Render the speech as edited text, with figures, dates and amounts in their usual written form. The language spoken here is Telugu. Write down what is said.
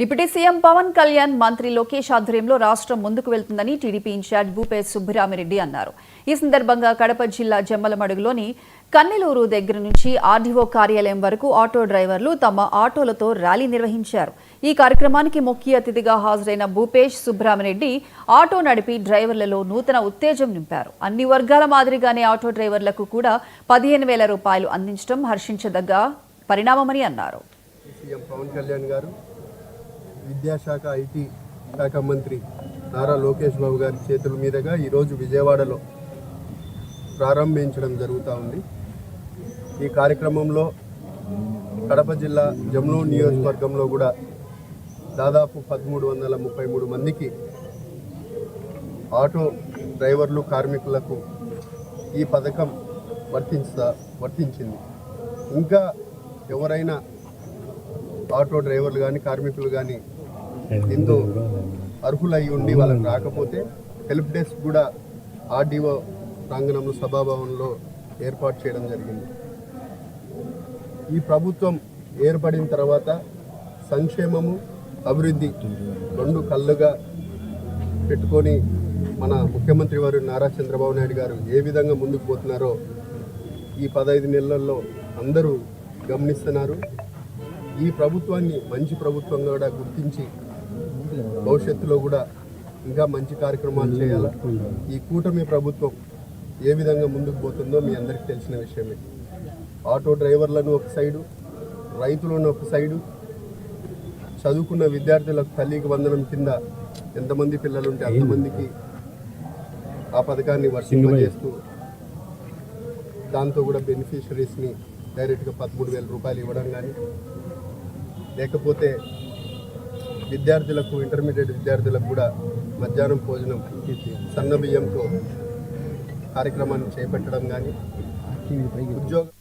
డిప్యూటీ సీఎం పవన్ కళ్యాణ్ మంత్రి లోకేష్ ఆధ్వర్యంలో రాష్ట్రం ముందుకు వెళ్తుందని టీడీపీ ఇన్ఛార్జ్ భూపేశ్ సుబ్బరామిరెడ్డి అన్నారు. ఈ సందర్భంగా కడప జిల్లా జమ్మలమడుగులోని కన్నెలూరు దగ్గర నుంచి ఆర్డీఓ కార్యాలయం వరకు ఆటో డ్రైవర్లు తమ ఆటోలతో ర్యాలీ నిర్వహించారు. ఈ కార్యక్రమానికి ముఖ్య అతిథిగా హాజరైన భూపేశ్ సుబ్బరామిరెడ్డి ఆటో నడిపి డ్రైవర్లలో నూతన ఉత్తేజం నింపారు. అన్ని వర్గాల మాదిరిగానే ఆటో డ్రైవర్లకు కూడా 15,000 రూపాయలు అందించడం హర్షించదగ్గ పరిణామమని అన్నారు. సీఎం పవన్ కళ్యాణ్ గారు విద్యాశాఖ ఐటీ శాఖ మంత్రి నారా లోకేష్ బాబు గారి చేతుల మీదుగా ఈరోజు విజయవాడలో ప్రారంభించడం జరుగుతూ ఉంది. ఈ కార్యక్రమంలో కడప జిల్లా జమ్లూరు నియోజకవర్గంలో కూడా దాదాపు 1333 మందికి ఆటో డ్రైవర్లు కార్మికులకు ఈ పథకం వర్తించింది. ఇంకా ఎవరైనా ఆటో డ్రైవర్లు కానీ కార్మికులు కానీ ఎంతో అర్హులై ఉండి వాళ్ళకి రాకపోతే హెల్ప్ డెస్క్ కూడా ఆర్డీఓ ప్రాంగణంలో సభాభవన్లో ఏర్పాటు చేయడం జరిగింది. ఈ ప్రభుత్వం ఏర్పడిన తర్వాత సంక్షేమము అభివృద్ధి రెండు కళ్ళుగా పెట్టుకొని మన ముఖ్యమంత్రి వారు నారా చంద్రబాబు నాయుడు గారు ఏ విధంగా ముందుకు పోతున్నారో ఈ 15 నెలల్లో అందరూ గమనిస్తున్నారు. ఈ ప్రభుత్వాన్ని మంచి ప్రభుత్వంగా కూడా గుర్తించి భవిష్యత్తులో కూడా ఇంకా మంచి కార్యక్రమాలు చేయాలా. ఈ కూటమి ప్రభుత్వం ఏ విధంగా ముందుకు పోతుందో మీ అందరికీ తెలిసిన విషయమే. ఆటో డ్రైవర్లను ఒక సైడు, రైతులను ఒక సైడు, చదువుకున్న విద్యార్థులకు తల్లికి వందనం కింద ఎంతమంది పిల్లలు ఉంటే అంతమందికి ఆ పథకాన్ని వర్తింపజేస్తూ దాంతో కూడా బెనిఫిషరీస్ని డైరెక్ట్గా 13,000 రూపాయలు ఇవ్వడం కానీ, లేకపోతే విద్యార్థులకు ఇంటర్మీడియట్ విద్యార్థులకు కూడా మధ్యాహ్నం భోజనం సన్న బియ్యంతో కార్యక్రమాన్ని చేపట్టడం కానీ, ఉద్యోగం